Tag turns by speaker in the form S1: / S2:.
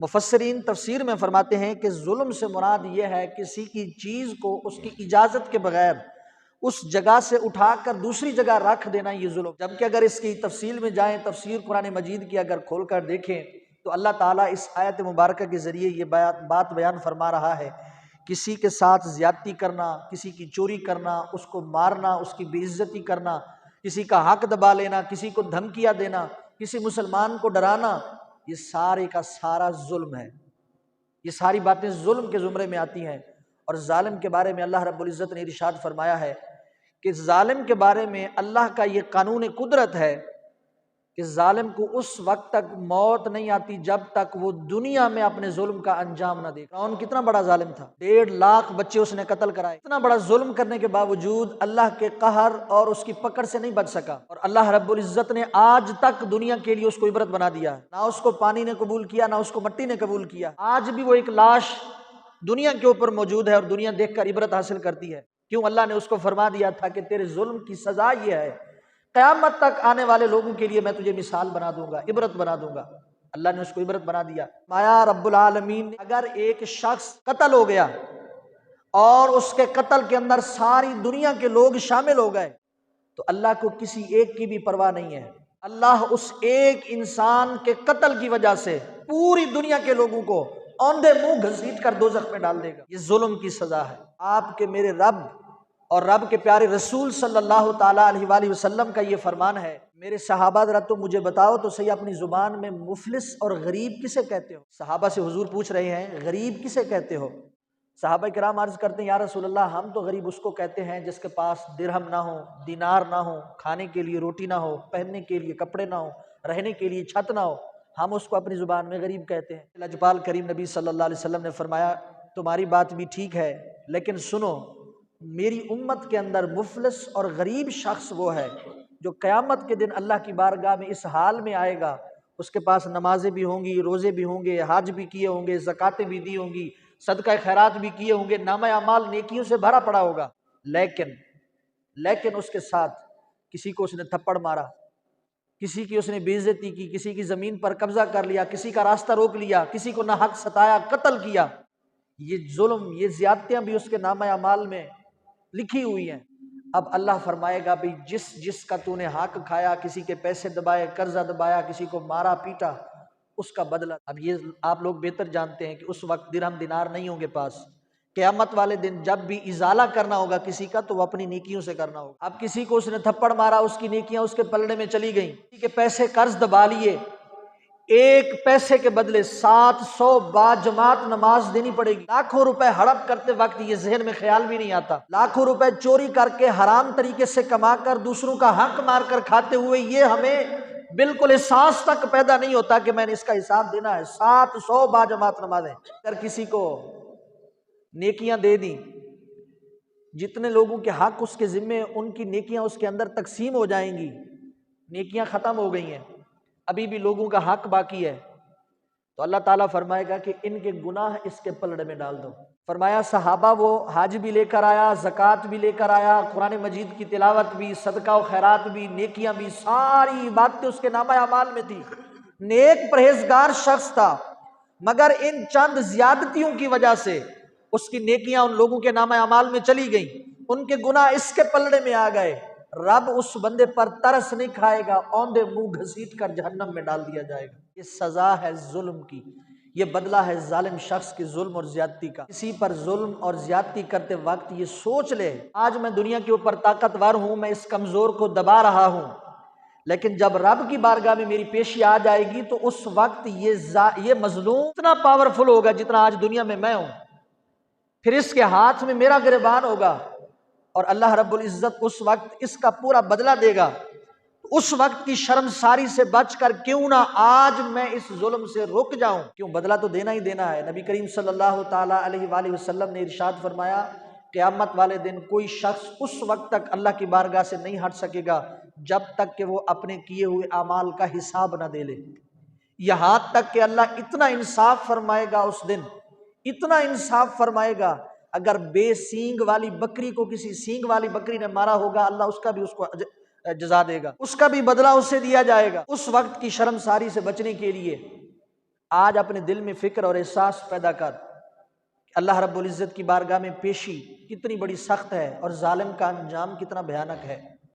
S1: مفسرین تفسیر میں فرماتے ہیں کہ ظلم سے مراد یہ ہے کسی کی چیز کو اس کی اجازت کے بغیر اس جگہ سے اٹھا کر دوسری جگہ رکھ دینا، یہ ظلم۔ جبکہ اگر اس کی تفصیل میں جائیں، تفسیر قرآن مجید کی اگر کھول کر دیکھیں تو اللہ تعالیٰ اس آیت مبارکہ کے ذریعے یہ بات بیان فرما رہا ہے، کسی کے ساتھ زیادتی کرنا، کسی کی چوری کرنا، اس کو مارنا، اس کی بے عزتی کرنا، کسی کا حق دبا لینا، کسی کو دھمکیاں دینا، کسی مسلمان کو ڈرانا، یہ سارے کا سارا ظلم ہے۔ یہ ساری باتیں ظلم کے زمرے میں آتی ہیں۔ اور ظالم کے بارے میں اللہ رب العزت نے ارشاد فرمایا ہے کہ ظالم کے بارے میں اللہ کا یہ قانون قدرت ہے کہ ظالم کو اس وقت تک موت نہیں آتی جب تک وہ دنیا میں اپنے ظلم کا انجام نہ دے۔ فرعون کتنا بڑا ظالم تھا، 1.5 لاکھ بچے اس نے قتل کرائے، اتنا بڑا ظلم کرنے کے باوجود اللہ کے قہر اور اس کی پکڑ سے نہیں بچ سکا، اور اللہ رب العزت نے آج تک دنیا کے لیے اس کو عبرت بنا دیا ہے۔ نہ اس کو پانی نے قبول کیا، نہ اس کو مٹی نے قبول کیا، آج بھی وہ ایک لاش دنیا کے اوپر موجود ہے اور دنیا دیکھ کر عبرت حاصل کرتی ہے۔ کیوں؟ اللہ نے اس کو فرما دیا تھا کہ تیرے ظلم کی سزا یہ ہے، قیامت تک آنے والے لوگوں کے لیے میں تجھے مثال بنا دوں گا، عبرت بنا دوں گا۔ اللہ نے اس کو عبرت بنا دیا۔ مایا رب العالمین، اگر ایک شخص قتل ہو گیا اور اس کے قتل کے اندر ساری دنیا کے لوگ شامل ہو گئے تو اللہ کو کسی ایک کی بھی پرواہ نہیں ہے۔ اللہ اس ایک انسان کے قتل کی وجہ سے پوری دنیا کے لوگوں کو اوندے منہ گھسیٹ کر دوزخ میں ڈال دے گا۔ یہ ظلم کی سزا ہے۔ آپ کے میرے رب اور رب کے پیارے رسول صلی اللہ تعالیٰ علیہ وآلہ وسلم کا یہ فرمان ہے، میرے صحابہ ذرا تم مجھے بتاؤ تو صحیح اپنی زبان میں مفلس اور غریب کسے کہتے ہو؟ صحابہ سے حضور پوچھ رہے ہیں غریب کسے کہتے ہو؟ صحابہ کرام عرض کرتے ہیں یا رسول اللہ ہم تو غریب اس کو کہتے ہیں جس کے پاس درہم نہ ہو، دینار نہ ہو، کھانے کے لیے روٹی نہ ہو، پہننے کے لیے کپڑے نہ ہو، رہنے کے لیے چھت نہ ہو، ہم اس کو اپنی زبان میں غریب کہتے ہیں۔ لجپال کریم نبی صلی اللہ علیہ وسلم نے فرمایا تمہاری بات بھی ٹھیک ہے، لیکن سنو، میری امت کے اندر مفلس اور غریب شخص وہ ہے جو قیامت کے دن اللہ کی بارگاہ میں اس حال میں آئے گا، اس کے پاس نمازیں بھی ہوں گی، روزے بھی ہوں گے، حج بھی کیے ہوں گے، زکاتیں بھی دی ہوں گی، صدقہ خیرات بھی کیے ہوں گے، نامہ اعمال نیکیوں سے بھرا پڑا ہوگا، لیکن اس کے ساتھ کسی کو اس نے تھپڑ مارا، کسی کی اس نے بے عزتی کی، کسی کی زمین پر قبضہ کر لیا، کسی کا راستہ روک لیا، کسی کو ناحق ستایا، قتل کیا، یہ ظلم، یہ زیادتیاں بھی اس کے نامہ اعمال میں لکھی ہوئی ہیں۔ اب اللہ فرمائے گا بھئی جس کا تو نے حق کھایا، کسی کے پیسے دبائے، قرضہ دبایا، کسی کو مارا پیٹا، اس کا بدلہ۔ اب یہ آپ لوگ بہتر جانتے ہیں کہ اس وقت درہم دینار نہیں ہوں گے پاس۔ قیامت والے دن جب بھی ازالہ کرنا ہوگا کسی کا تو وہ اپنی نیکیوں سے کرنا ہوگا۔ اب کسی کو اس نے تھپڑ مارا، اس کی نیکیاں اس کے پلڑے میں چلی گئیں، کسی کے پیسے قرض دبا لیے، ایک پیسے کے بدلے 700 باجماعت نماز دینی پڑے گی۔ لاکھوں روپے ہڑپ کرتے وقت یہ ذہن میں خیال بھی نہیں آتا، لاکھوں روپے چوری کر کے حرام طریقے سے کما کر دوسروں کا حق مار کر کھاتے ہوئے یہ ہمیں بالکل احساس تک پیدا نہیں ہوتا کہ میں نے اس کا حساب دینا ہے۔ 700 باجماعت نمازیں، اگر کسی کو نیکیاں دے دیں، جتنے لوگوں کے حق اس کے ذمے، ان کی نیکیاں اس کے اندر تقسیم ہو جائیں گی، نیکیاں ختم ہو گئی ہیں، ابھی بھی لوگوں کا حق باقی ہے، تو اللہ تعالیٰ فرمائے گا کہ ان کے گناہ اس کے پلڑے میں ڈال دو۔ فرمایا صحابہ وہ حج بھی لے کر آیا، زکوٰۃ بھی لے کر آیا، قرآن مجید کی تلاوت بھی، صدقہ و خیرات بھی، نیکیاں بھی، ساری باتیں اس کے نامہ اعمال میں تھی، نیک پرہیزگار شخص تھا، مگر ان چند زیادتیوں کی وجہ سے اس کی نیکیاں ان لوگوں کے نامہ اعمال میں چلی گئیں، ان کے گناہ اس کے پلڑے میں آ گئے۔ رب اس بندے پر ترس نہیں کھائے گا، اوندے منہ گھسیٹ کر جہنم میں ڈال دیا جائے گا۔ یہ سزا ہے ظلم کی، یہ بدلہ ہے ظالم شخص کی ظلم اور زیادتی کا۔ کسی پر ظلم اور زیادتی کرتے وقت یہ سوچ لے آج میں دنیا کے اوپر طاقتور ہوں، میں اس کمزور کو دبا رہا ہوں، لیکن جب رب کی بارگاہ میں میری پیشی آ جائے گی تو اس وقت یہ مظلوم اتنا پاورفل ہوگا جتنا آج دنیا میں میں ہوں، پھر اس کے ہاتھ میں میرا گریبان ہوگا اور اللہ رب العزت اس وقت اس کا پورا بدلہ دے گا۔ اس وقت کی شرمساری سے بچ کر کیوں نہ آج میں اس ظلم سے رک جاؤں، کیوں بدلہ تو دینا ہی دینا ہے۔ نبی کریم صلی اللہ تعالیٰ علیہ وآلہ وسلم نے ارشاد فرمایا قیامت والے دن کوئی شخص اس وقت تک اللہ کی بارگاہ سے نہیں ہٹ سکے گا جب تک کہ وہ اپنے کیے ہوئے اعمال کا حساب نہ دے لے، یہاں تک کہ اللہ اتنا انصاف فرمائے گا اس دن، اتنا انصاف فرمائے گا، اگر بے سینگ والی بکری کو کسی سینگ والی بکری نے مارا ہوگا اللہ اس کا بھی اس کو جزا دے گا، اس کا بھی بدلہ اسے دیا جائے گا۔ اس وقت کی شرمساری سے بچنے کے لیے آج اپنے دل میں فکر اور احساس پیدا کر کہ اللہ رب العزت کی بارگاہ میں پیشی کتنی بڑی سخت ہے اور ظالم کا انجام کتنا بھیانک ہے۔